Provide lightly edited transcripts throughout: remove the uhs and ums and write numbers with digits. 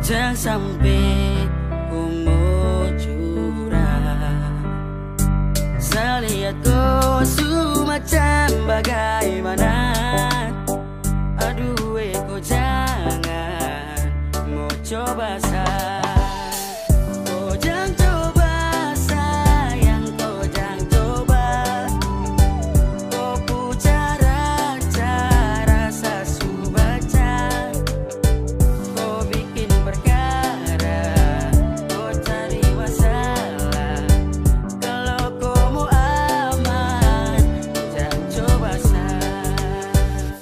Jangan sampai ku mau curang. Saya lihat kau macam bagaimana. Aduh kau jangan mau coba saya. Kau jangan coba sayang, kau jangan coba. Kau pu cara-cara saya su baca. Kau bikin perkara, kau cari masalah. Kalau kau mau aman, jangan coba sayang.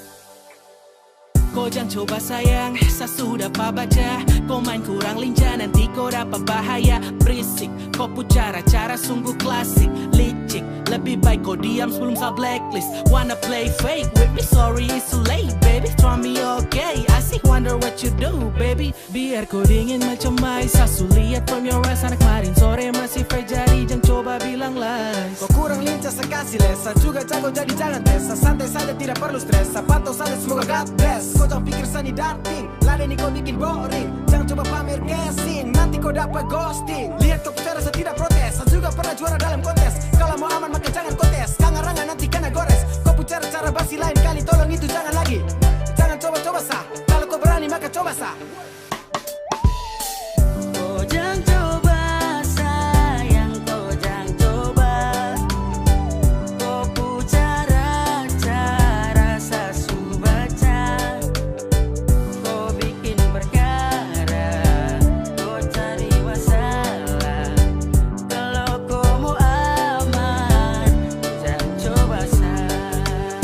Kau jangan coba sayang, saya sudah baca. Kau main kurang lincah, nanti kau dapat bahaya. Berisik, kau pu cara-cara sungguh klasik. Licik, lebih baik kau diam sebelum saya blacklist. Wanna play fake with me, sorry it's too late baby. Try me okay, I see wonder what you do baby. Biar kau dingin macam mais, saya lihat from your eyes. Anak kemarin sore masih fair, jadi jangan coba bilang lies. Kau kurang lincah saya kasih les. Saya juga jago jadi jangan tes. Saya santai saja tidak perlu stres. Saya pantau saja semoga God bless. Kau jangan pikir saya ini darting, ladeni kau bikin boring. Jangan coba pamer casing, nanti kau dapat ghosting. Lihat kau bicara saya tidak protes. Saya juga pernah juara dalam kontes. Kalau mau aman maka jangan kontes. Kangarangan nanti kena gores. Kau bicara cara basi lain kali, tolong itu jangan lagi. Jangan coba-coba sah. Kalau kau berani maka coba sah. Kau jangan coba sayang, kau jangan coba. Kau pu cara-cara saya su baca. Kau bikin perkara, kau cari masalah. Kalau kau mau aman, jangan coba sayang.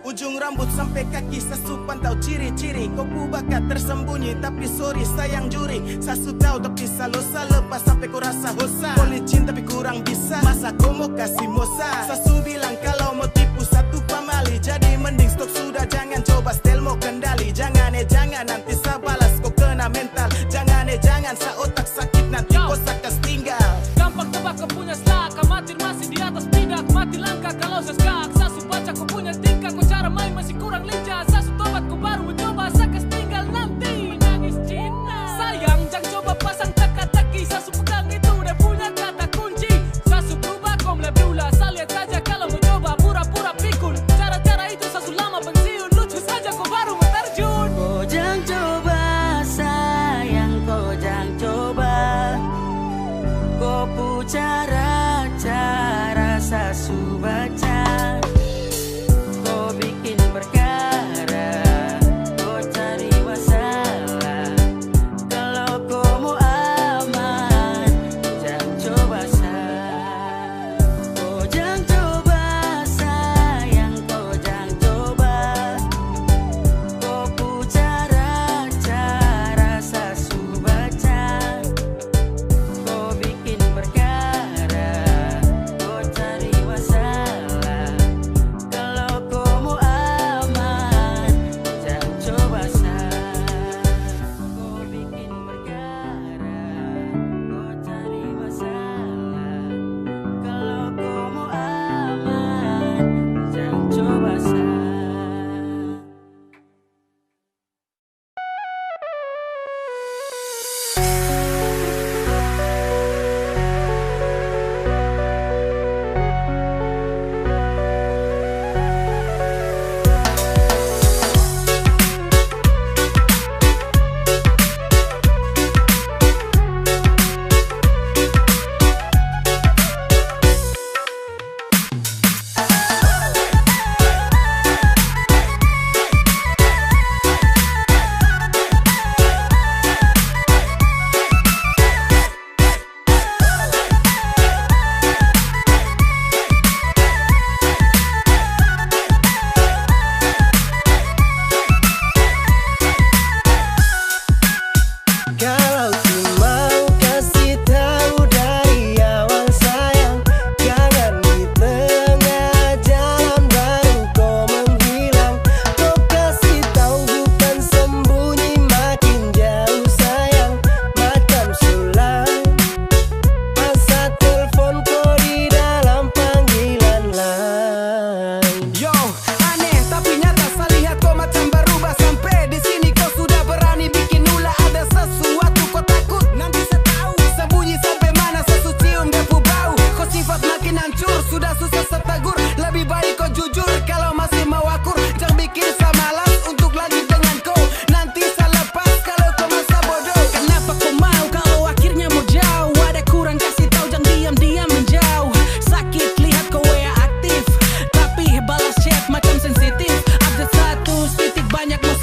Ujung rambut sampai kaki sasu pantau ciri-ciri. Kau pu bakat tersembunyi tapi sorry sayang juri. Sasu tahu tapi salosa lepas sampai kau rasa hosa. Kau licin tapi kurang bisa, masa kau mau kasih mosa. Sasu bilang kalau mau tipu satu pamali. Jadi mending stop sudah, jangan coba style mau kendali. Jangan jangan nanti saya balas kau kena mental. Jangan jangan sa otak sakit nanti kau sakas tinggal. Gampang tebak kau punya selak, amatir masih di atas pidak. Mati langkah kalau seskak, sasu baca kau punya tingkah. Kau cara main masih kurang lincah, sasu tobat kau baru mencoba. Sakas tinggal nanti menangis Cina. Sayang jangan coba pasang teka-teki, sasu pegang itu udah punya kata kunci. Sasu berubah kau mulai berulah, saya lihat saja kalau mau coba pura-pura pikun. Cara-cara itu sasu lama pensiun, lucu saja kau baru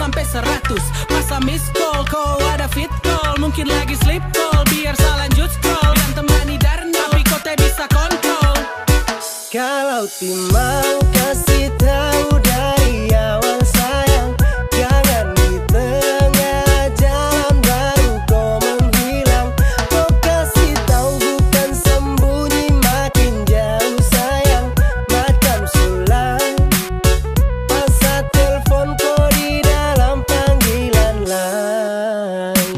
sampai 100. Masa miss call, kau ada fit call, mungkin lagi sleep call. Biar saya lanjut scroll dan temani Darno, tapi kau tak bisa kontrol. Kalau timau kasih tahu dari awal sayang, jangan di tengah jalan baru kau menghilang. Kau kasih tahu bukan sembunyi, makin jauh sayang, macam sulang. Masa telepon kau di dalam panggilan lain.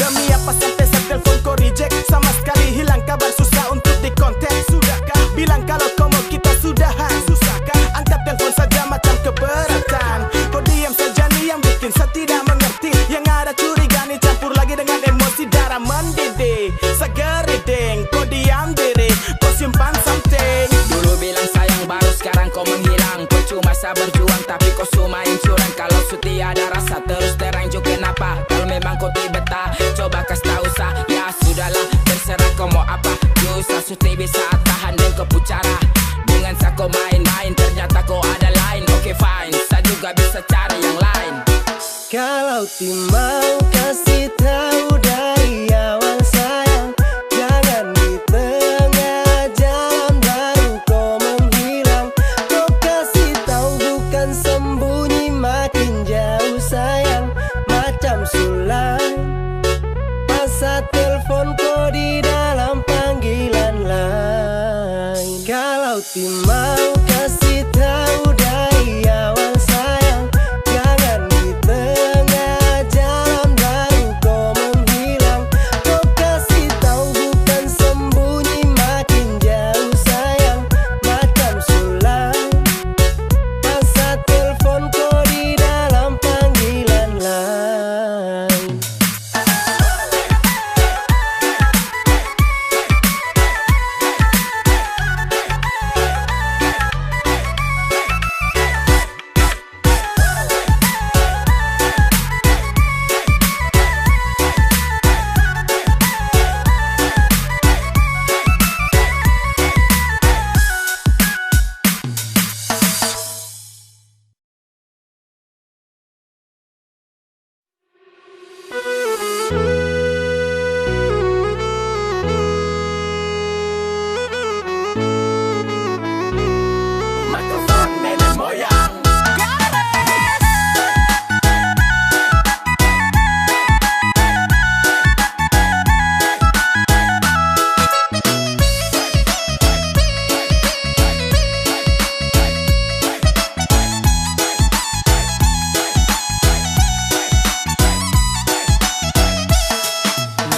Demi apa sampai saat telepon kau reject, sama sekali hilang kabar, susah untuk dikontak. Sudahkah bilang kalau kau mau kita sudahan? Susahkah angkat telepon saja macam keberatan? Kau diam saja nih yang bikin saya tidak mengerti. Yang ada curiga nih campur lagi dengan emosi, darah mendidih. Segeriding kau diam diri, kau simpan something. Dulu bilang sayang baru sekarang kau menghilang. Kau cuma saya berjuang tapi kau sumain curang. Kalau setia ada rasa terus terang juga kenapa? Kalau memang kau tidak betah, coba kasih tahu sah. Ya sudahlah, terserah kau mau apa. Susah suti bisa tahan dan kau pucara. Dengan saya kau main-main, ternyata kau ada lain. Oke fine, saya juga bisa cari yang lain. Kalau timau kasih tahu dari awal sayang, jangan di tengah jalan baru kau menghilang. Kau kasih tahu bukan sembunyi, makin jauh sayang, macam sulang. Masa telepon kau di dalam panggilan lain. Kalau timau kasih tahu dari awal sayang, jangan di tengah jalan baru kau menghilang. Kau kasih tahu bukan sembunyi, makin jauh sayang, macam sulang. Masa telepon kau di dalam panggilan lain. Mikrofon nenek moyang.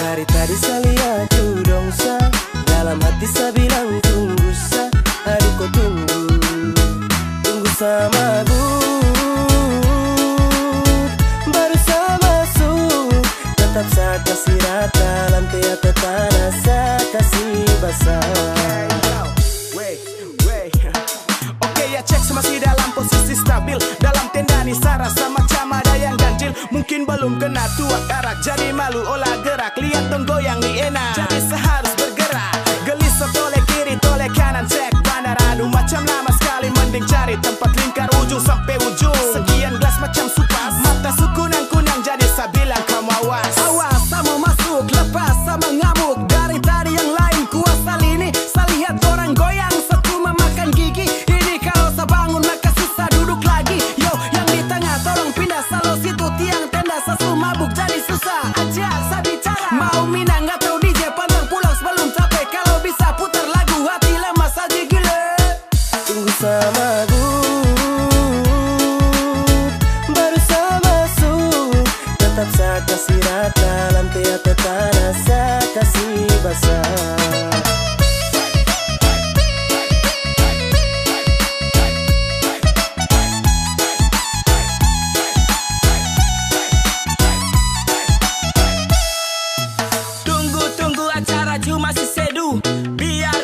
Dari tadi saya lihat tu dong sa, dalam hati saya bilang tunggu sa, adik kau tunggu sama bu. Baru saya masuk, tetap saya kasih rata, lantai atau tanah saya kasih basah. Oke ya cek masih dalam posisi stabil. Dalam tenda nih saya rasa macam ada yang ganjil. Mungkin belum kena tuak arak, jadi malu olah gerak. Lihat dong goyang nih enak, jadi seharus bergerak. Gelisah toleh kiri toleh kanan, cek bandar. Aduh macam lama sekali, mending cari tempat lingkar ujung sampai ujung. Sekian gelas macam supas, mata su kunang-kunang, jadi saya bilang kamu awas. Awas, saya mau masuk, lepas sama ngamuk. Dari tadi yang lain kuasa lini, saya lihat orang goyang, saya cuma makan gigi. Ini kalau saya bangun maka susah duduk lagi. Yo, yang di tengah tolong pindah, salo situ tiang tenda, saya su mabuk jadi susah aja saya bicara. Mau minang atau DJ pantang pulang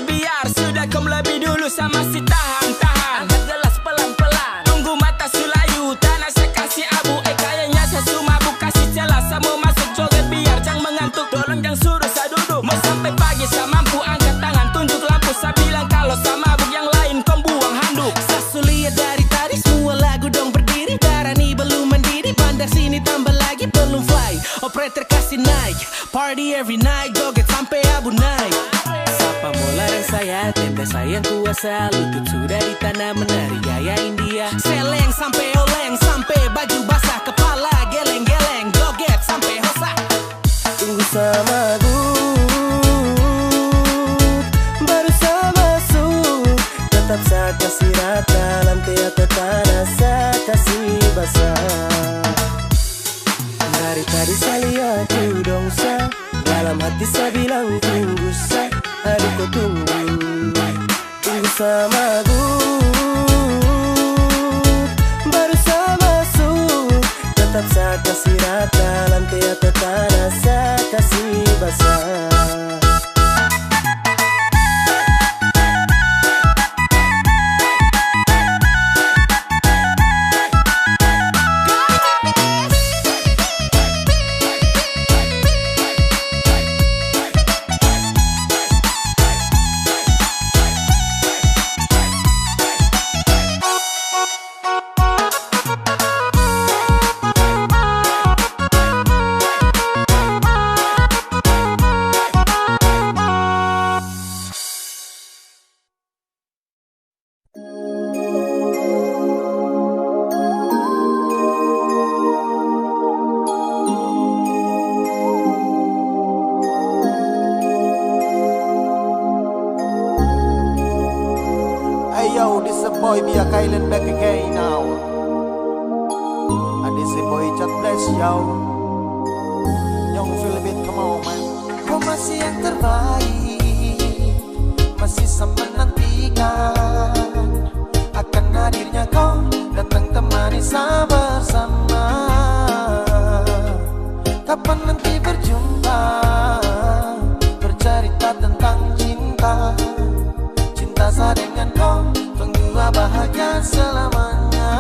Biar sudah kau lebih dulu sama si tahan. Angkat gelas pelan-pelan, tunggu mata sulayu, tanah saya kasih abu. Kayaknya saya mabuk, kasih celah sama masuk joget biar jangan mengantuk. Tolong jangan suruh saya duduk, mau sampai pagi saya mampu. Angkat tangan tunjuk lampu, saya bilang kalau saya mabuk, yang lain kau buang handuk. Sasu lihat dari tadi semua lagu dong berdiri. Darani belum mendidih, bandar sini tambah lagi belum fly. Operator kasih naik, party every night, joget sampai abu naik. Siapa mau larang saya, tenda sayang kuasa. Lutut sudah di tanah menari gaya India. Seleng sampai oleng, sampai baju basah. Kepala geleng-geleng, joget sampai hosa. Tunggu sama baru saya masuk. Tetap saya kasih rata, lantai atau tanah saya kasih basah. Dari tadi saya lihat dong sa, dalam hati saya bilang tunggu sa. Aduh kau tunggu sama baru saya masuk. Tetap saya kasih rata, lantai atau tanah saya kasih basah. Yo, this a boy be a Kylan back again now. And this a boy just bless yo. Young Philip, come on man. Kau masih yang terbaik, masih sama nantikan akan hadirnya kau datang temani saya bersama. Kapan nanti berjumpa, bercerita tentang cinta. Cinta saya dengan kau, bahagia selamanya.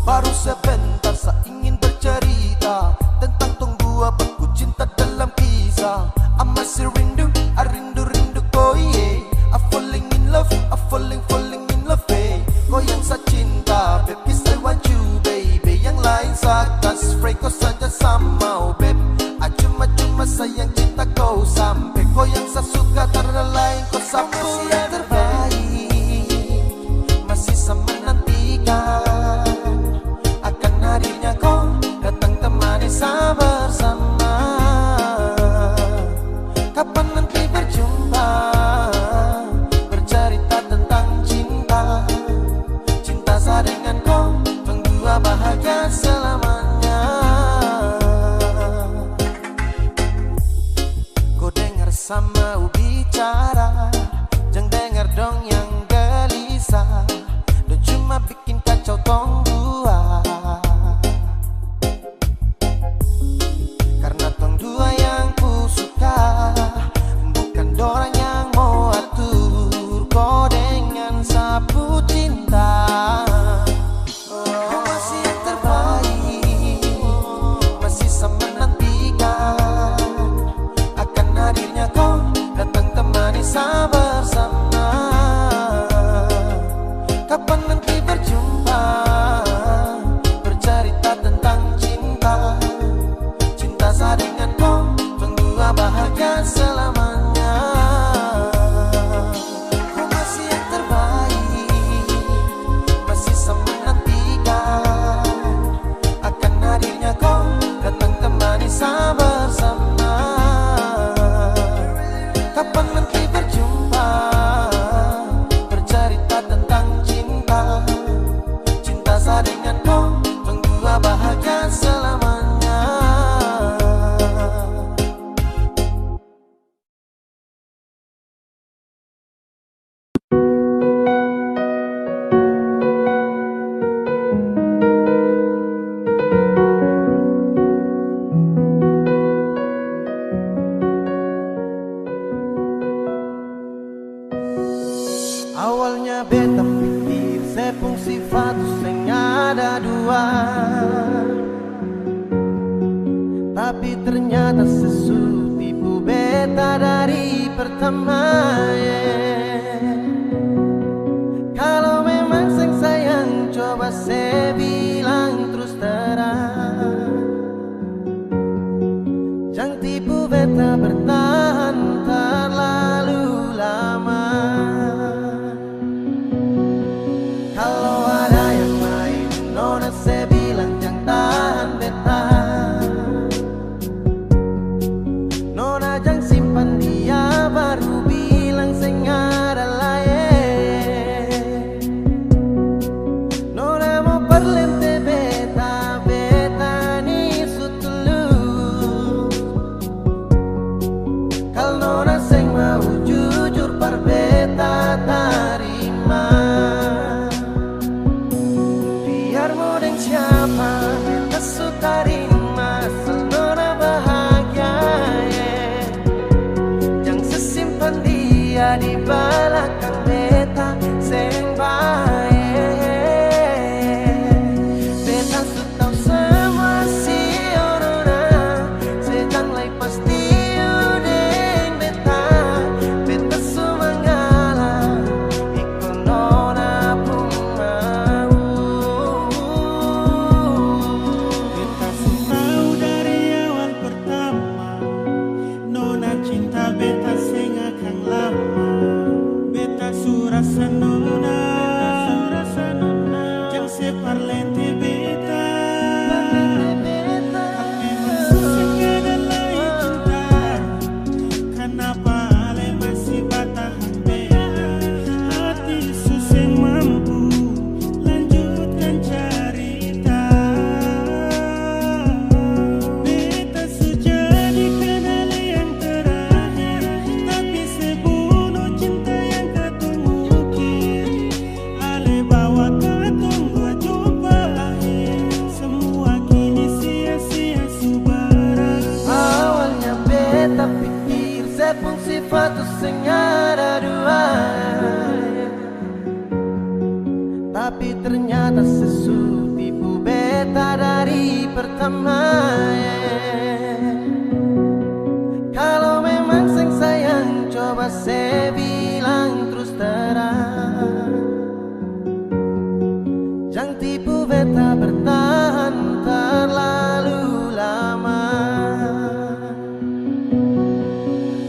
Baru sebentar saya ingin bercerita tentang tong dua bangku cinta dalam kisah. I masih rindu, I rindu kau yeah. I falling in love, I falling in love hey. Kau yang saya cinta, baby I want you baby. Yang lain saya kasih free, kau saja sama babe. Cuma sayang cinta kau sampai. Kau yang saya suka tiada lain, kau sampai yang terbaik. Masih sama nantikan akan hadirnya kau datang temani saya bersama. Kapan nanti berjumpa, bercerita tentang cinta. Cinta saya dengan kau, tunggu bahagia selamanya. Kau dengar sama bicara, jangan dengar dong yang gelisah. Dan cuma bikin kacau tong dua. Karena tong dua yang ku suka, bukan dorang yang mau atur. Kau dengan sapu cinta. Kau masih yang terbaik, masih sama nantikan akan hadirnya kau datang temani saya bersama. Kapan nanti berjumpa, bercerita tentang cinta. Cinta saya dengan kau, tunggu bahagia selamanya. Kau masih yang terbaik, masih sama nantikan akan hadirnya kau datang temani saya bersama. Kapan nanti berjumpa, bercerita tentang cinta. Cinta saya dengan kau, tunggu bahagia selamanya. sifat sing ada dua, tapi ternyata sesu tipu beta dari pertama. Kalau memang sing sayang coba saya bilang terus terang, jangan tipu beta bertahan terlalu lama. Kalau ada yang lain nona saya bilang jangan tahan beta, nona jangan simpan dia baru bilang sing ada lain. Nona mau perlente beta, beta ni sutulus. Kalau nona sing mau jujur par beta tarima, biar mau deng siapa beta su tarima, asal nona bahagia. Jangan sesimpan dia di belakang beta sing baik. Beta su tahu semua si orang, sedang lai pasti udeng beta. Beta su mengalah, ikut nona pun mau. Beta su tahu dari awal pertama, nona cinta beta sing akan lama. Beta su rasa nona, jangan separlente beta. Memang susah ada lain cinta, kenapa ale masih bertahan beta? Hati susah mampu lanjutkan cerita. Beta su jadi kenal yang terakhir, tapi sebunuh cinta yang ketumukir. Ale bawa ketunggu jumpa akhir, semua kini sia-sia su berakhir. Awalnya beta pikir sepung sifat sing ada dua, tapi ternyata sesu tipu beta dari pertama. Kalau memang sing sayang coba saya bilang terus terang, jangan tipu beta bertahan terlalu lama.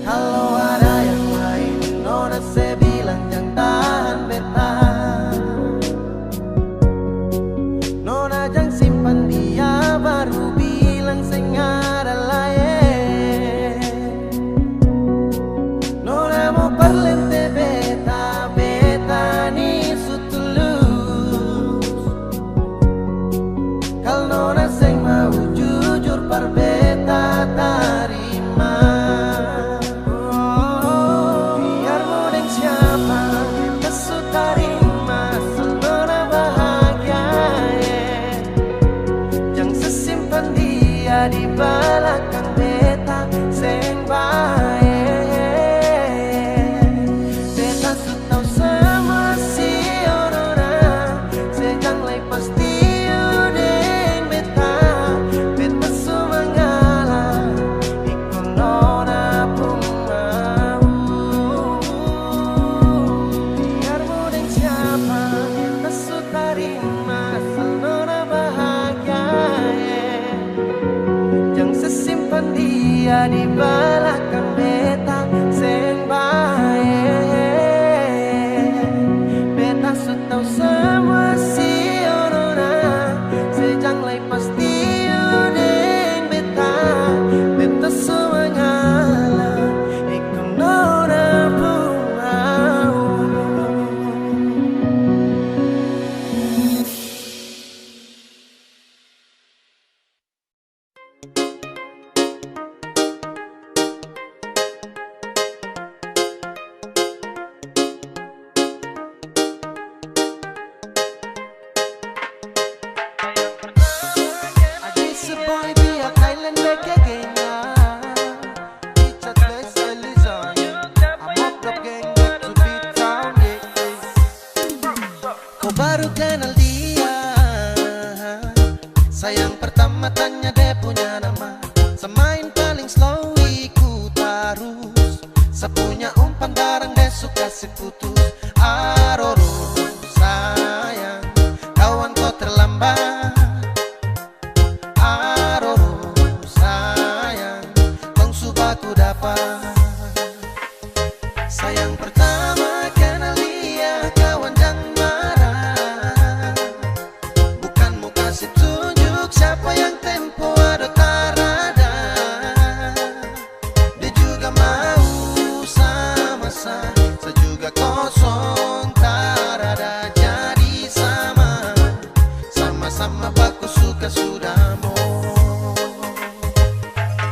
Kalau ada yang lain nona saya bilang jangan tahan beta, nona jangan simpan dia baru bilang sing ada lain. Nona mau perlente beta, beta ni sutulus. Kalau nona sing mau jujur par beta tarima. Biar mau deng siapa beta su tarima, asal nona bahagia. Jangan sesimpan dia di belakang beta sing baik. Beta su tahu semua si orang, sedang lai pasti udeng beta. Beta su mengalah, ikut nona pun mau. Biar mau deng siapa beta su tarima, asal nona bahagia. Jangan sesimpan dia di belakang beta sing baik. Beta su tahu semua si orang, sejang lai pasti udeng beta. Beta su mengalah, ikut nona pun mau. Sapunya umpan barang besok kasih putus. Aroro sayang, kawan kau terlambat. Aroro sayang, tong subaku dapat. Sayang pertama kenal dia, kawan jangan marah. Bukan mau kasih tunjuk siapa yang tempo ada tarada. Dia juga mau sama-sama, saya juga kosong tarada. Jadi sama-sama baku suka sudah mau.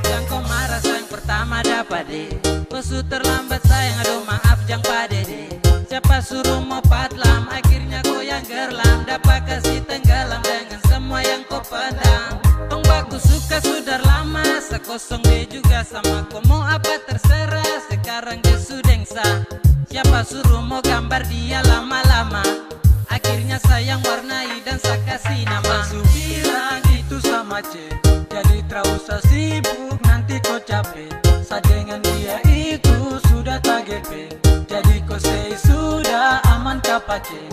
Yang kau marah sayang pertama dapat deh. Pesu terlambat sayang, aduh maaf jang padede. Siapa suruh mau patlam, akhirnya kau yang gerlam. Dapat kasih tenggelam dengan semua yang kau pedang. Tong baku suka sudah lama, sekosong dia juga sama. Kau mau apa terserah, sekarang dia sudah sah. Siapa suruh mau gambar dia lama-lama, akhirnya sayang warnai dan saya kasih nama. Su bilang itu sama C, jadi tak usah sibuk nanti kau capek. Sa dengan dia itu sudah tak GP, jadi kau say sudah aman kapace.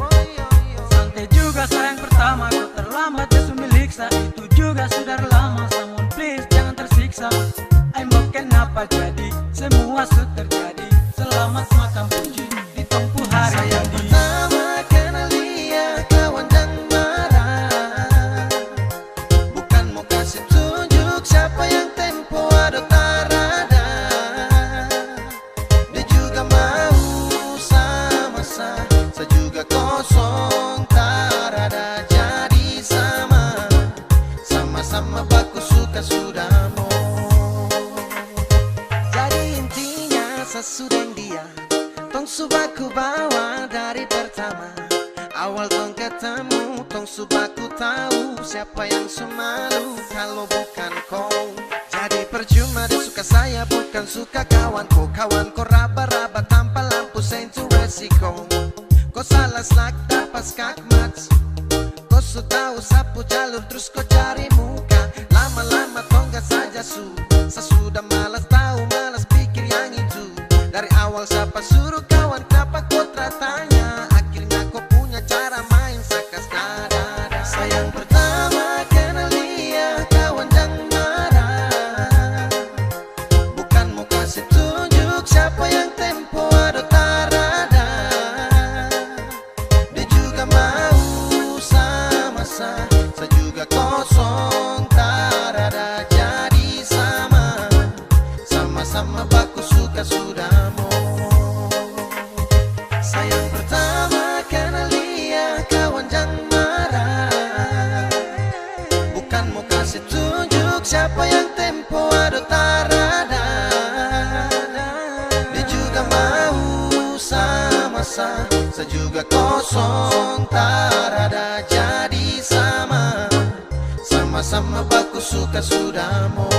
Santai juga sayang pertama, kau terlambat ya milik sa. Itu juga sudah lama, someone please jangan tersiksa. Ay mau kenapa jadi, semua sudah terjadi. Selamat makan puji, ditempuh hari Sayang jadi. pertama kenal dia, kawan jangan marah. Bukan mau kasih tunjuk siapa yang tempo ada tarada. Dia juga mau sama-sama, saya juga kosong tarada. Jadi sama-sama baku suka sudah mau. Jadi intinya saya sudah dia, tong subaku bawa dari pertama. Awal tong ketemu, tong subaku tahu siapa yang semalu kalau bukan kau. Jadi percuma dia suka saya, bukan suka kawanku. Kawanku raba-raba tanpa lampu sentuh resiko. Kau salah selak dapat skakmat. Kau sudah sapu jalur terus kau cari muka. Lama-lama tongga saja sudah malas tahu, malas pikir yang itu. Dari awal siapa suruh kawan, kenapa kau tanya? Akhirnya kau punya cara main sakas nada. Sayang pertama kenal dia, kawan jangan marah. Bukan mau kasih tunjuk siapa yang tempo ada tarada. Dia juga mau sama-sama, saya juga kosong tarada. Jadi sama-sama baku suka sudah mau. Sayang pertama kenal dia, kawan jangan marah. Bukan mau kasih tunjuk siapa yang tempo ada tarada. Dia juga mau sama-sama, saya juga kosong tarada. Jadi sama-sama baku suka sudah mau.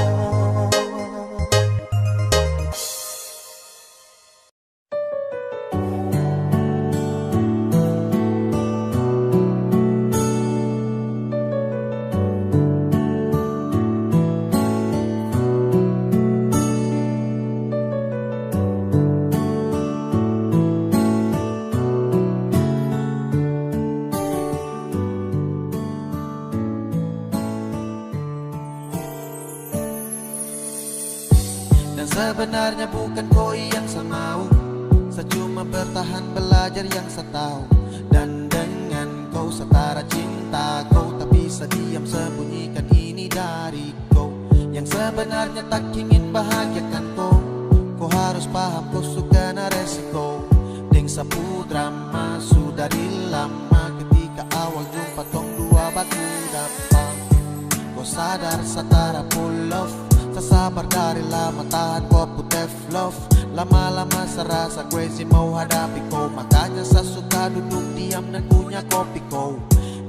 Sebenarnya bukan kau yang saya mau, saya cuma bertahan belajar yang saya tahu. Dan dengan kau setara cinta kau, tak bisa diam sembunyikan ini dari kau. Yang sebenarnya tak ingin bahagiakan kau, kau harus paham kau suka na resiko. Deng sapu drama sudah di lama, ketika awal jumpa tong dua batu dapat. Kau sadar setara full love, sabar dari lama tahan kau putih love. Lama-lama serasa crazy mau hadapi kau, makanya saya suka duduk diam dan punya kopi kau.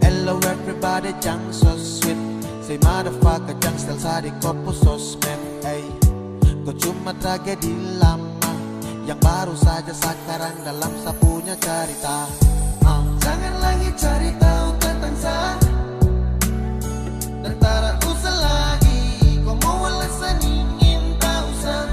Hello everybody, jang so sweet. Say motherfucker, jang still sadi kopo sosmed. Hey, kau cuma tragedi lama yang baru saja sekarang dalam sapunya cerita. Jangan lagi cari tahu tentang saya, dan tak usah lagi kau mau alasan ingin tahu saya.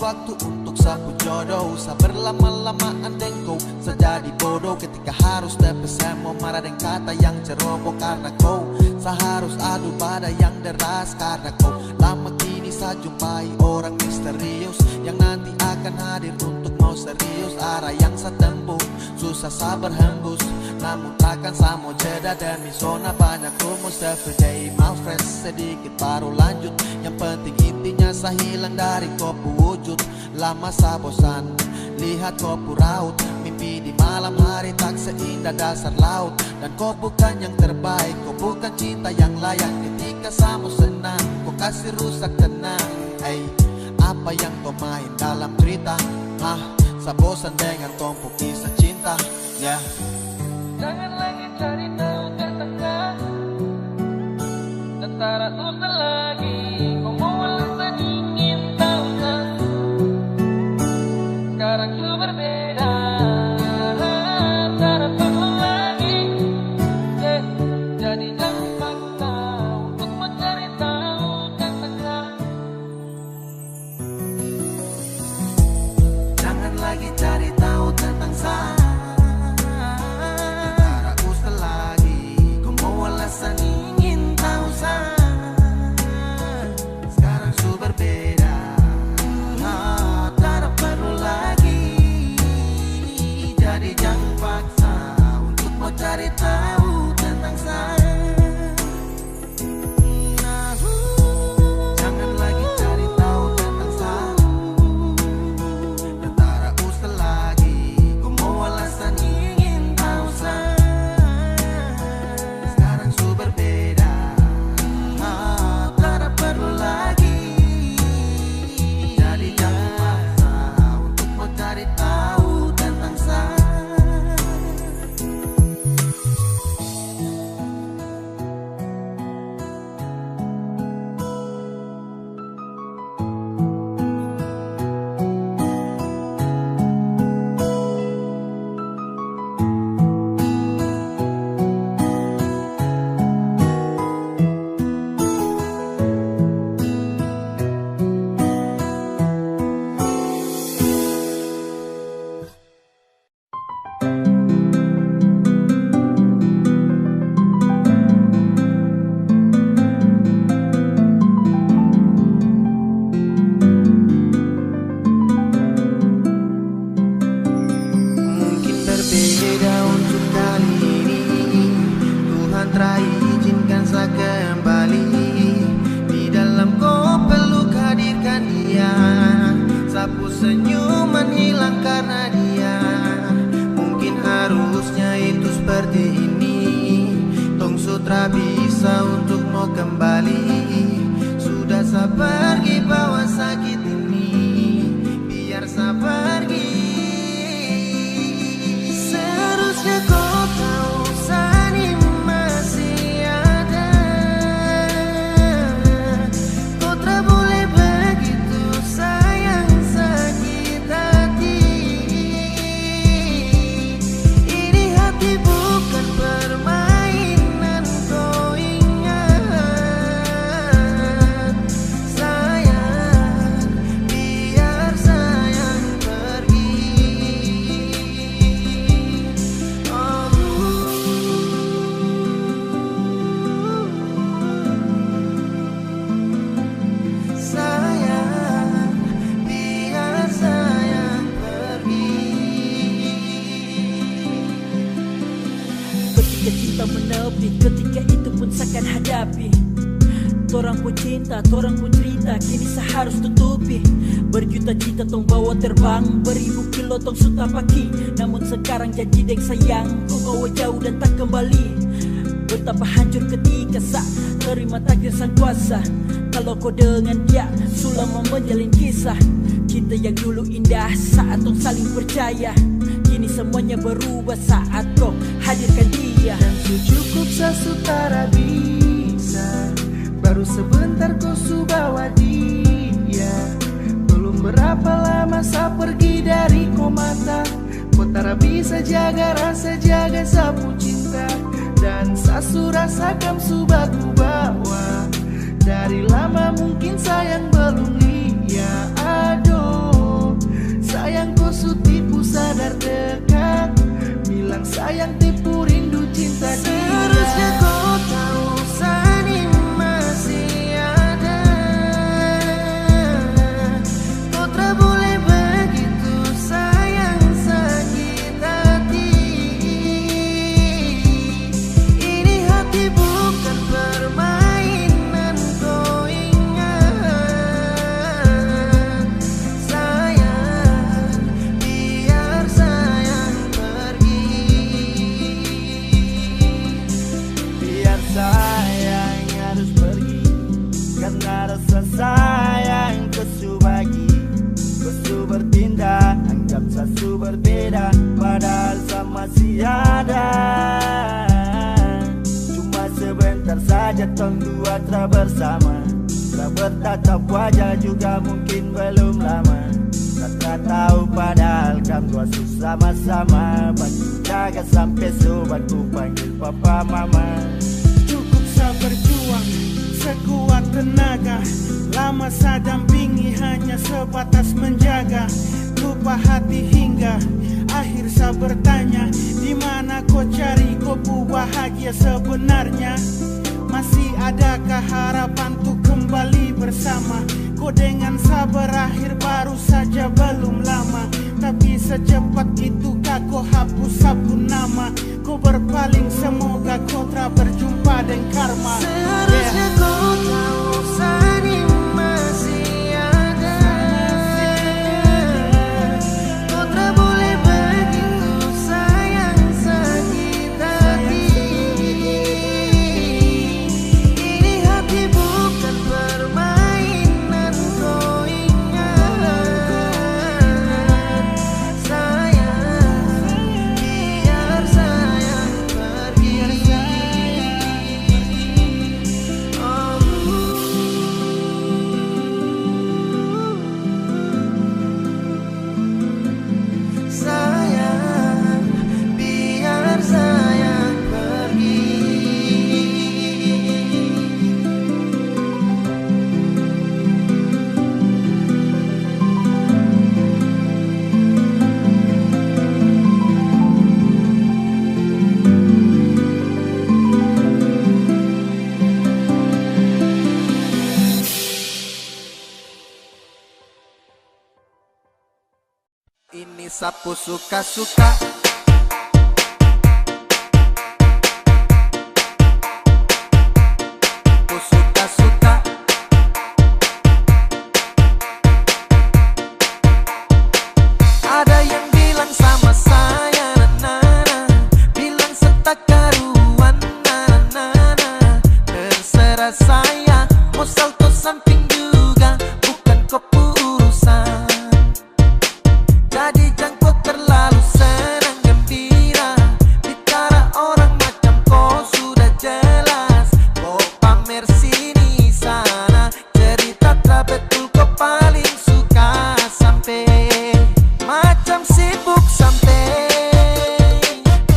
waktu untuk sapu jodoh. Usah berlama-lamaan dengko, sejadi bodoh ketika harus terpesan mau marah dan kata yang ceroboh. Karena kau seharus adu pada yang deras. Karena kau lama kini saya jumpai orang misterius yang nanti akan hadir untuk mau serius. Arah yang saya tempuh susah saya berhembus, namun takkan saya mau jeda demi zona banyak rumus. Everyday my friends, sedikit baru lanjut. Yang penting intinya saya hilang dari kopu wujud. Lama saya bosan lihat kopu raut, mimpi di malam hari tak seindah dasar laut. Dan kau bukan yang terbaik, kau bukan cinta yang layak. Ketika saya mau senang, kau kasih rusak tenang. Hey, apa yang kau main dalam cerita? Hah, saya bosan dengan tumpuk kisah cinta. Yeah. Jangan lagi cari tahu tertekan, dan tak usah lagi kau mau alasan ingin tahu kan. Sekarang ku berbeda, tak perlu lagi. Jadi jangan paksa untuk mencari tahu tertekan. Jangan lagi cari tahu tentang saya. Ingin tahu saya, sekarang su berbeda. Tak perlu lagi. Jadi jangan paksa untuk mau cari tahu tentang saya. Jangan lagi cari tahu tentang saya. Dan tak usah lagi kau mau alasan ingin tahu saya. Ketika itu pun seakan hadapi. Torang pun cinta, torang pun cerita, kini seharus tutupi. Berjuta-juta tong bawa terbang, beribu kilo tong suta paki. Namun sekarang janji dek sayang, kau bawa jauh dan tak kembali. Betapa hancur ketika sak terima takdir sang kuasa. Kalau kau dengan dia selama menjalin kisah cinta yang dulu indah saat tong saling percaya. Kini semuanya berubah saat kau hadirkan dia. Dan cukup sesutara bisa, baru sebentar kau su bawa dia. Belum berapa lama saya pergi dari kau mata. Kau tak bisa jaga rasa, jaga sapu cinta. Dan sasu rasakan su baku bawa. Dari lama mungkin sayang belum lihat. Aduh, tiada. Cuma sebentar saja tong dua telah bersama, telah bertatap wajah juga mungkin belum lama. Tak tahu padahal kami dua sama-sama bantu jaga sampai sobat ku panggil papa mama. Cukup saya berjuang sekuat tenaga, lama saya dampingi hanya sebatas menjaga. Lupa hati hingga akhir saya bertanya, di mana kau cari kopu bahagia sebenarnya? Masih adakah harapan untuk kembali bersama? Kau dengan saya berakhir baru saja belum lama, tapi secepat itukah kau hapus sabun nama? Kau berpaling semoga kau tak berjumpa dengan karma. Seharusnya kau tahu Sani masih ada. Kau tak boleh begitu sayang sakit hati. Ini hati bukan permainan, kau ingat. Sayang, biar sayang pergi. Sayang, biar sayang pergi. Ini sapu suka-suka. Sapu suka-suka. Ada yang bilang sama saya, na-na-na, bilang setak karuan, na-na-na. Terserah saya, mau salto samping juga, bukan kopu urusan. Jadi jangkau terlalu senang gembira, bicara orang macam kau sudah jelas. Kau pamer sini sana, cerita tak betul kau paling suka. Sampai macam sibuk sampai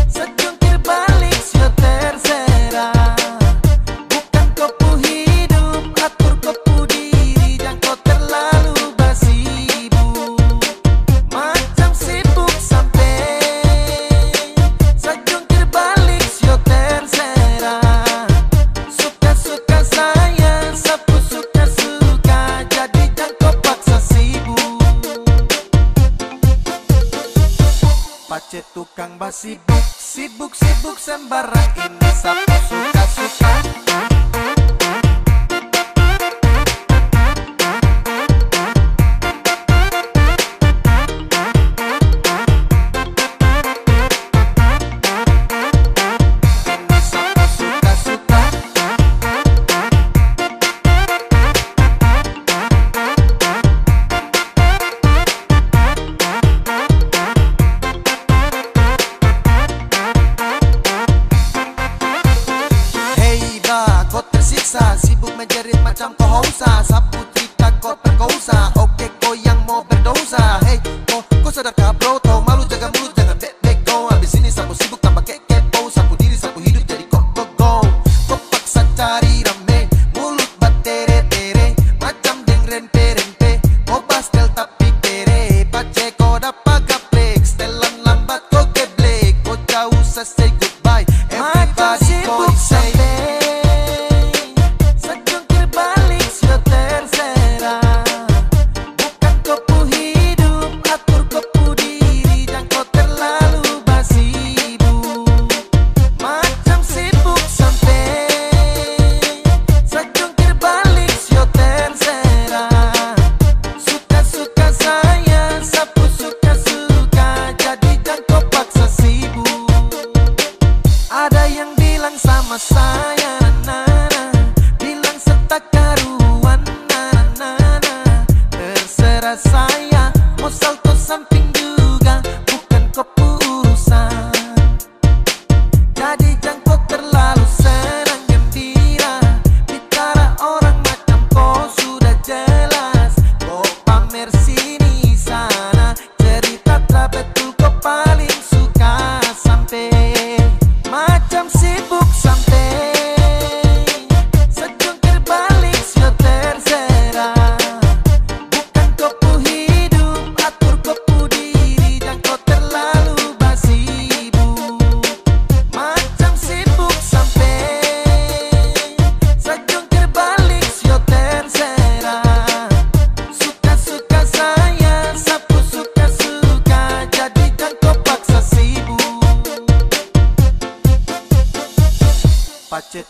sejungkir balik sio terserah. Bukan kopu hidup, atur kopu diri, dan kau terlalu bersibuk. Macam sibuk sampai sejungkir balik sio terserah. Suka-suka saya, sapu suka-suka, jadi jangkau paksa sibuk. Pace tukang basibuk, sibuk-sibuk sembarang, ini sapu suka-suka. Ini sapu suka-suka. Hei ba, kau tersiksa, sibuk menjerit macam kau hausa. Sapu cerita kau perkosa, oke kau yang mau berdosa. Hei, kau sadarkah bro, tahu malu jaga mulut jangan bek-bek kau. Habis ini sapu sibuk tambah kepo, sapu diri sapu hidup jadi go. Kau paksa cari rame, mulut batere-tere, macam deng rempe-rempe. Kau pastel tapi tere, pace kau dapat gaplek, setelan lambat kau geblek. Kau jauh say goodbye, everybody kau say. Sejungkir balik sio terserah. Bukan kopu hidup, atur kopu diri, dan kau terlalu bersibuk. Macam sibuk sampai sejungkir balik sio terserah. Suka-suka saya, sapu suka-suka, jadi jangkau paksa sibuk. Ada yang bilang sama saya, na-na-na, bilang setak karuan, na-na-na. Terserah saya, mau salto samping juga, bukan kopu urusan.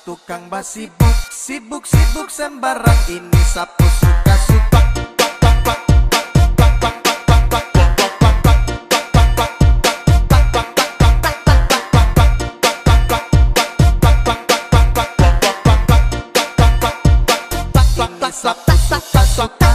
tukang basibuk, sibuk sembarang. Ini sapu suka-suka. Ini sapu suka-suka.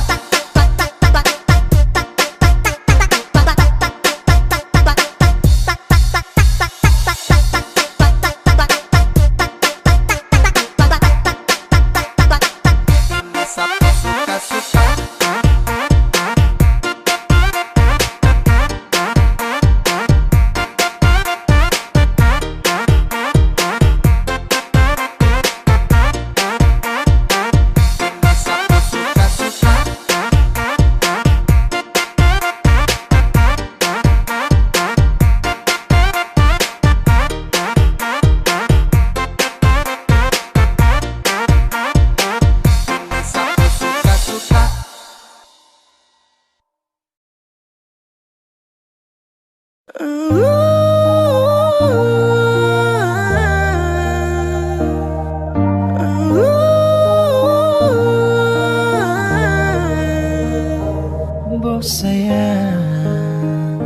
Bos sayang,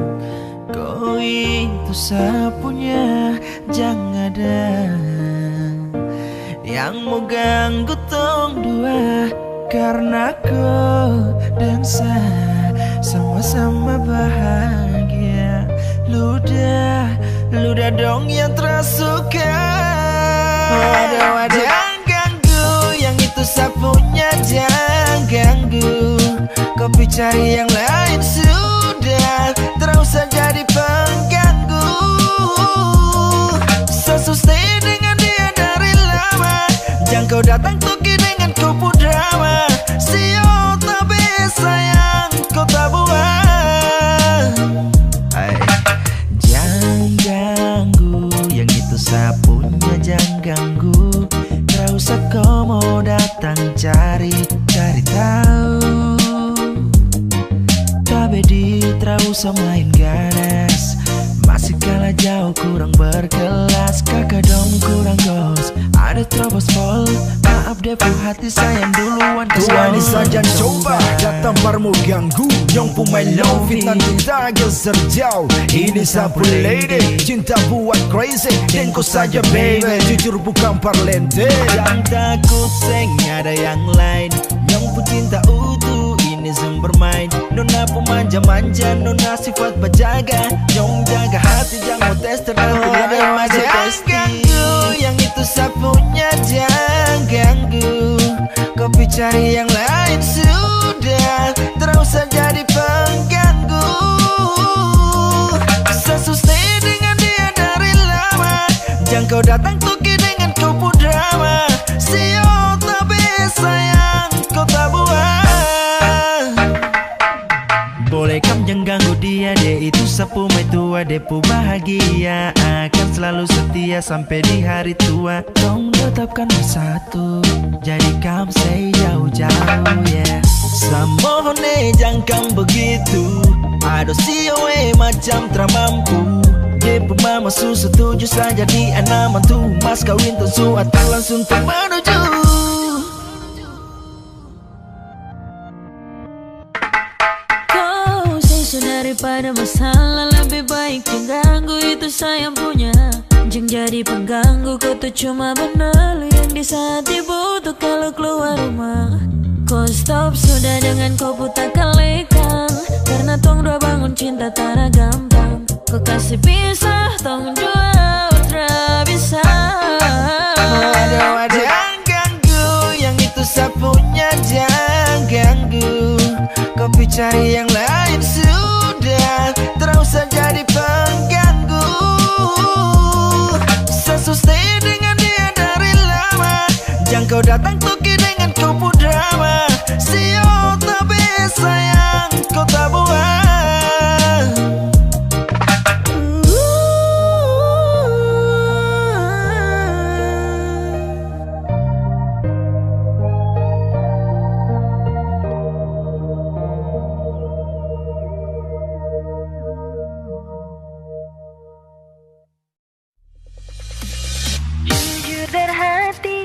kau itu sapunya, jangan ada yang mau ganggu tong dua. Karena kau dan saya sama-sama bahagia. Ludah dong yang tersuka. Jangan ganggu yang itu sapunya, jangan ganggu. Kopi cari yang lain sudah, terus saja jadi pengganggu. Sesustain dengan dia dari lama, jangan kau datang toki dengan kupu drama. Sio tapi sayang kau tak buang. Jangan ganggu yang itu sapunya, jangan ganggu. Terus kau mau datang cari tahu. Bedi terus main ganas, masih kalah jauh kurang berkelas. Kakak dong kurang gos, ada terobos pol. Maaf deh hati sayang duluan. Tuan saja coba datang parmu ganggu. Yang pemain low fit nanti tak serjau. Ini sapu lady, cinta buat crazy. Tengok saja baby, jujur bukan parlente. Jangan takut seng ada yang lain. Yang pun cinta utuh ini bermain. Nona pemanja-manja, nona sifat berjaga. Nyong jaga hati, jangan mau tes terlalu lama. Jangan ganggu yang itu sapunya, jangan ganggu. Kopi cari yang lain sudah, terus saja jadi pengganggu. Sesustain dengan dia dari lama, jangan kau datang toki dengan kupu drama. Sio tapi sayang kau tak buang. Boleh kam jangan ganggu dia, dia itu sapu mai tua. Depu bahagia akan selalu setia sampai di hari tua. Tong tetapkan bersatu, jadi kam say jauh-jauh yeah. Samohone jangan begitu, aduh sioe macam teramampu. Depu mama su setuju saja di anak mantu. Mas kawin tentu atau langsung menuju. Daripada masalah lebih baik jangan ganggu itu sayang punya. Jangan jadi pengganggu, kau tuh cuma benar yang di saat dibutuh kalau keluar rumah. Kau stop sudah dengan kau putar kalikan, karena tong dua bangun cinta tak gampang. Kau kasih pisah tong dua utra bisa. Jangan ganggu yang itu sapunya, jangan ganggu. Kopi cari yang lain sudah, terus saja jadi pengganggu. Sesustain dengan dia dari lama, jangan kau datang toki dengan kupu drama. Sio tapi sayang kau tak buang. Jujur dan hati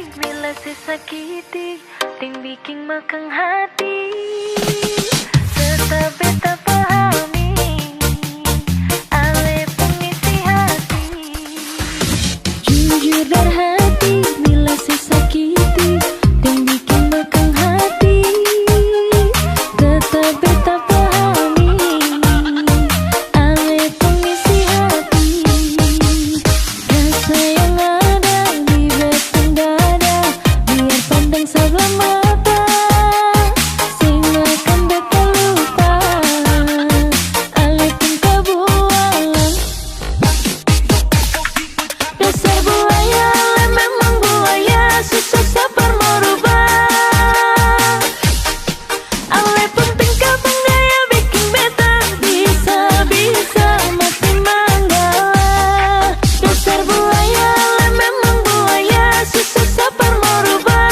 sakiti, ting bikin makang hati. Tetap beta pahami, ale pengisi hati. Jujur dari hati, bila sesakiti, ting bikin makang hati. Tetap beta pahami, ale pengisi hati. Rasa yang ada di batang dada, biar pandang sebelah mata, sing akan beta lupa, ale pun kebualan. Dasar buaya, ale memang buaya, susah sabar merubah. Ale pun tingkah bangdaya bikin beta bisa-bisa mati manggala. Dasar buaya, ale memang buaya, susah sabar merubah.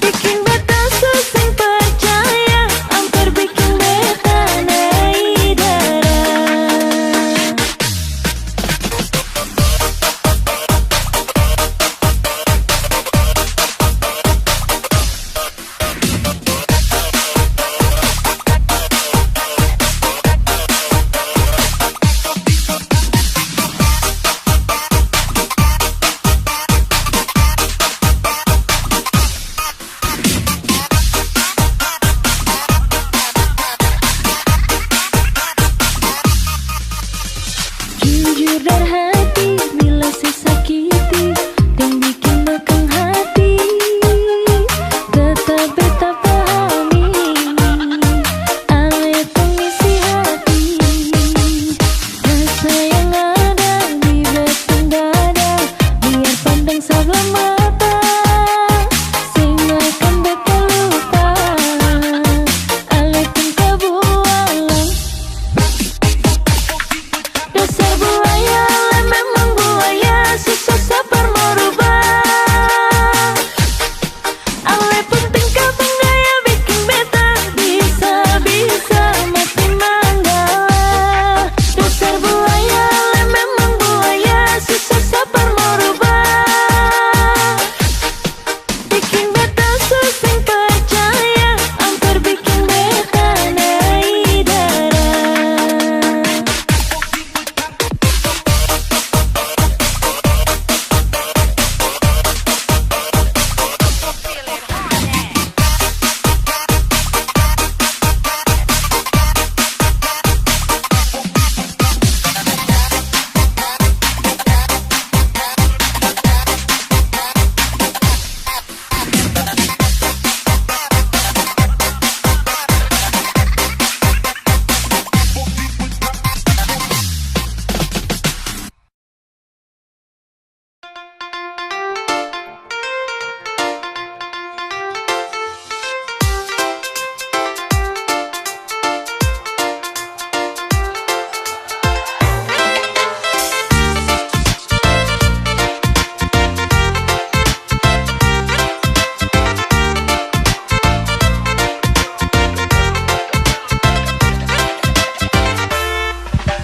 Bikin beta susah percaya, hampir bikin beta naik darah. Jujur dari hati, bila sesakiti, ting bikin makang hati. Tetap beta pahami, ale pengisi hati. Rasa yang ada di batang dada, biar pandang sebelah mata, sing akan beta lupa, ale pun kebualan. Dasar buaya, ale memang buaya, susah sabar merubah. Ale pun tingkah bangdaya bikin beta bisa-bisa mati manggala. Dasar buaya, ale memang buaya, susah sabar merubah. Bikin beta susah percaya, hampir bikin beta naik darah.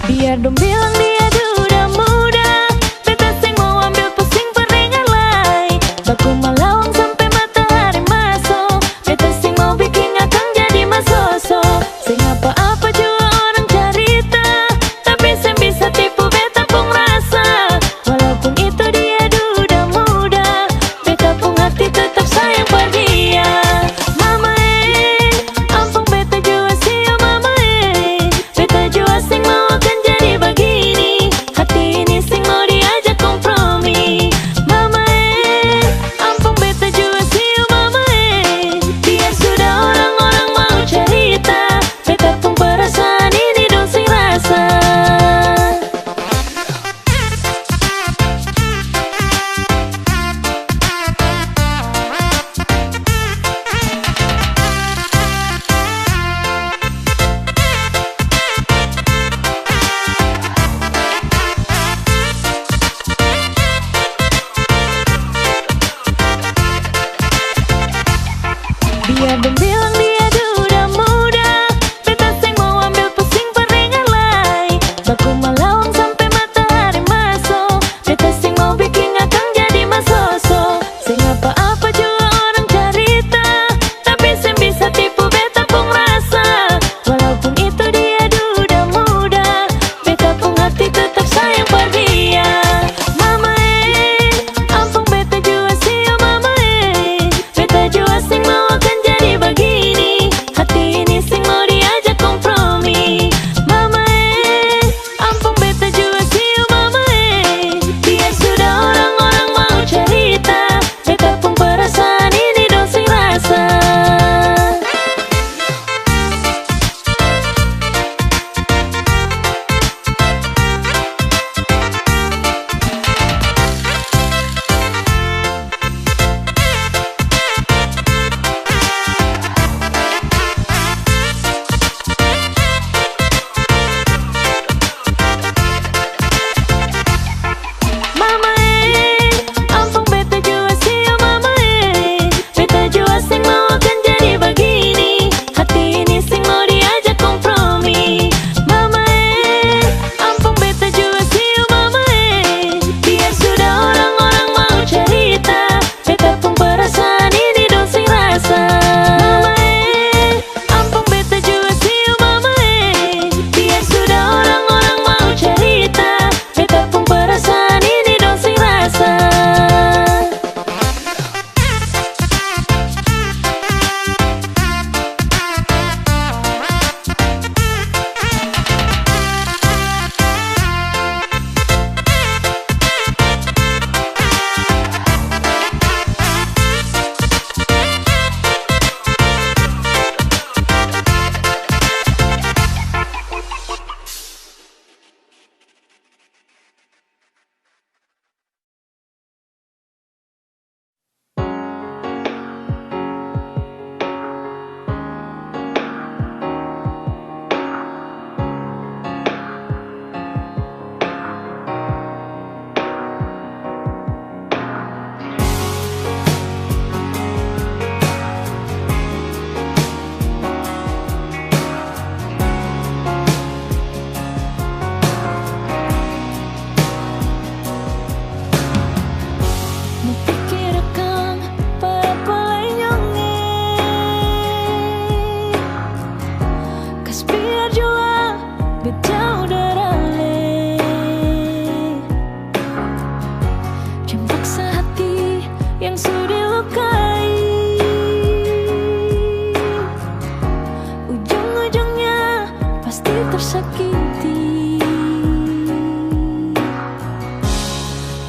Biar dong bilang dia duda muda, beta sing mau ambil pusing peringan lai. Baku malawang sampai matahari masuk, beta sing mau bikin akang jadi masoso. Sing apa-apa jua orang carita, tapi sing bisa tipu beta pun rasa. Walaupun itu dia duda muda, beta pun hati tetap sayang pada dia. Mama ampun beta jua sih mama beta jua sing mau akan jadi bagian. pasti tersakiti.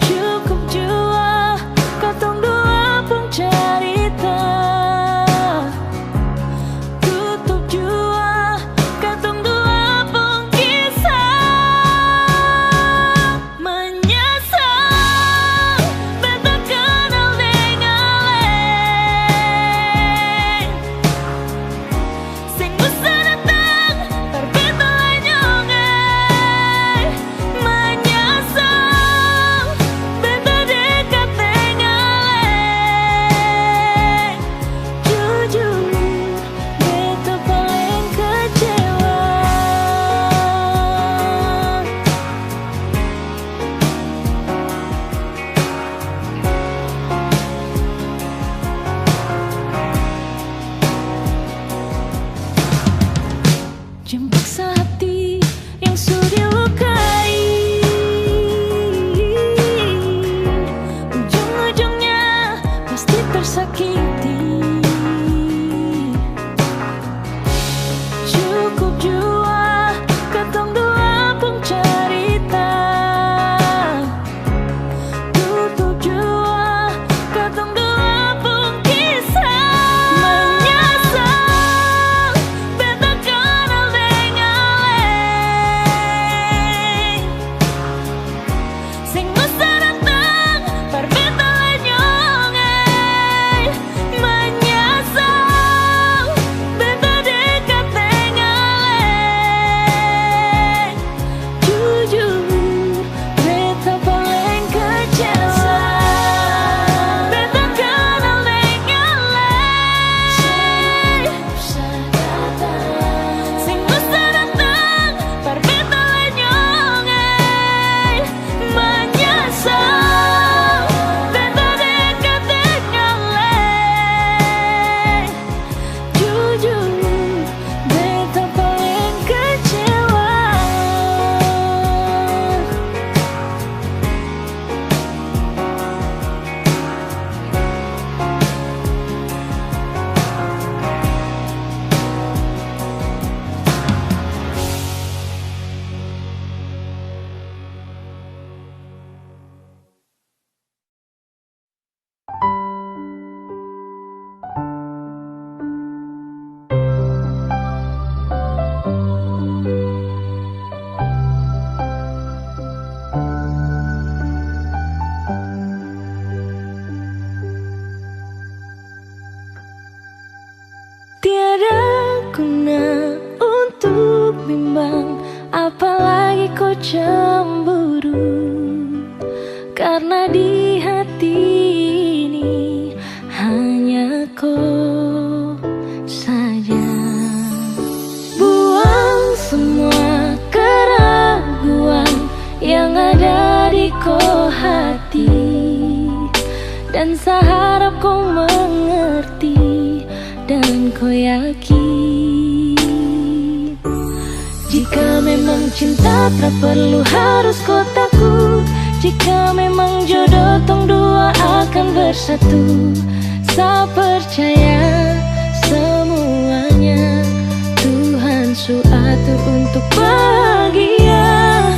Cukup jua katong dua pun cerita, tutup jua katong dua pun kisah. Menyesal beta kenal dengan leng, sing bisa datang berbeda nyongai. Menyesal beta dekat dengan leng, jujur beta paling kecewa. Jemput hati yang sudah dilukai, ujung-ujungnya pasti tersakiti. Cukup jua katong dua pun cerita, tutup jua katong dua pun kisah. Menyesal beta kenal dengan leng, sing bisa datang berbeda nyongai. Menyesal beta dekat dengan leng, jujur beta paling kecewa. Beta kenal dengan leng, sing bisa datang berbeda nyongai. Menyesal beta dekat dengan leng, jujur beta paling kecewa. Tiada guna untuk bimbang, apalagi kau cemburu, karena di hati ini hanya kau saja. Buang semua keraguan yang ada di kau hati, dan seharap kau mengerti dan kau yakin. Jika memang cinta tak perlu harus kau takut, jika memang jodoh tong dua akan bersatu. Saya percaya semuanya Tuhan su atur untuk bahagia.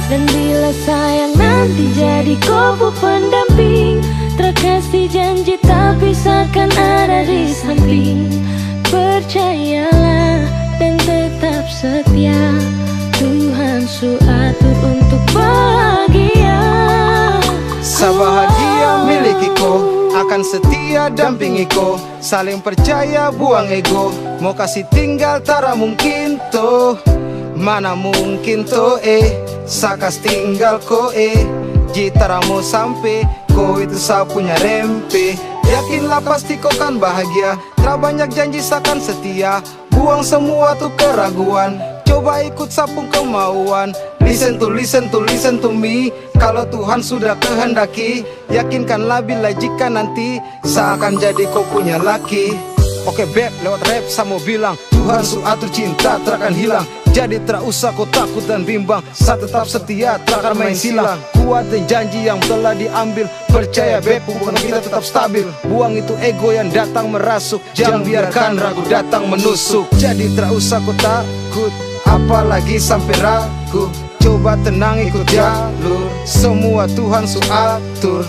Dan bila sayang nanti jadi kau pendamping, terkasih janji tapi seakan ada di samping. Percayalah dan tetap setia, Tuhan su atur untuk bahagia. Sabahagia miliki ko, akan setia dampingi ko. Saling percaya buang ego, mau kasih tinggal tara mungkin to. Mana mungkin to sakas tinggal ko jitara mau sampai ko itu sa punya rempe. Yakinlah pasti kau kan bahagia, tak banyak janji sakan setia. Buang semua tuh keraguan, coba ikut sapung kemauan. Listen to me. Kalau Tuhan sudah kehendaki, yakinkanlah bila jika nanti seakan jadi kau punya laki. Oke beb, lewat rap saya mau bilang, Tuhan su atur cinta tak akan hilang. Jadi tak usah kau takut dan bimbang, saya tetap setia, tak akan main silang. Kuatin janji yang telah diambil, percaya beb, hubungan kita tetap stabil. Buang itu ego yang datang merasuk, jangan biarkan ragu datang menusuk. Jadi tak usah kau takut, apalagi sampai ragu. Coba tenang ikut jalur, semua Tuhan su atur.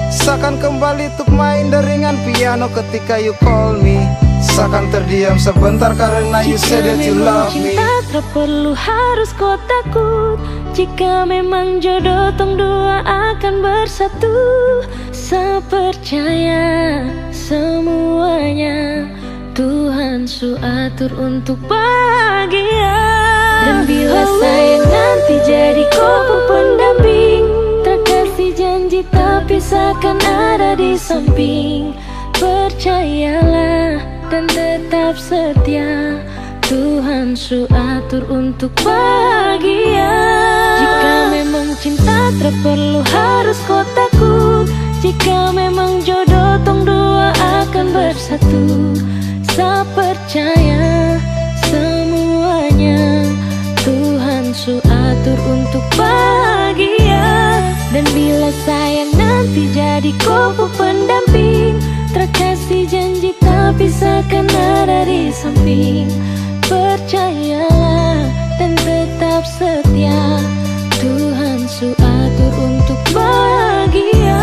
Seakan kembali tuk main deringan piano ketika you call me. Seakan terdiam sebentar karena you said that you love me. Cinta tak perlu harus kau takut. Jika memang jodoh tong dua akan bersatu. Saya percaya semuanya Tuhan su atur untuk bahagia. Dan bila saya nanti jadi kau pendamping, terkasih janji tapi seakan ada di samping. Percayalah dan tetap setia, Tuhan su atur untuk bahagia. Jika memang cinta tak perlu harus kau takut. Jika memang jodoh tong dua akan bersatu. Saya percaya semuanya Tuhan su atur untuk bahagia. Dan bila sayang nanti jadi kau pendamping, terkasih janji tapi seakan ada di samping. Percayalah dan tetap setia, Tuhan su atur untuk bahagia.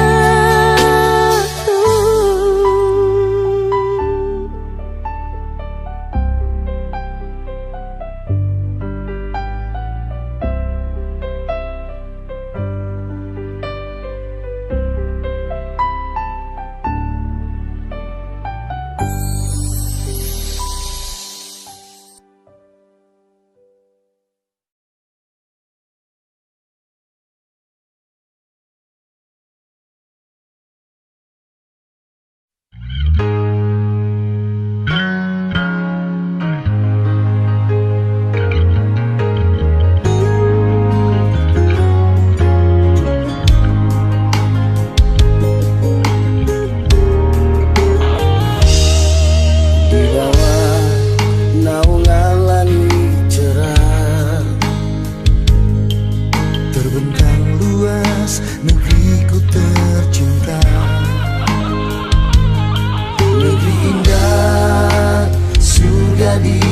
Negeri indah, surga di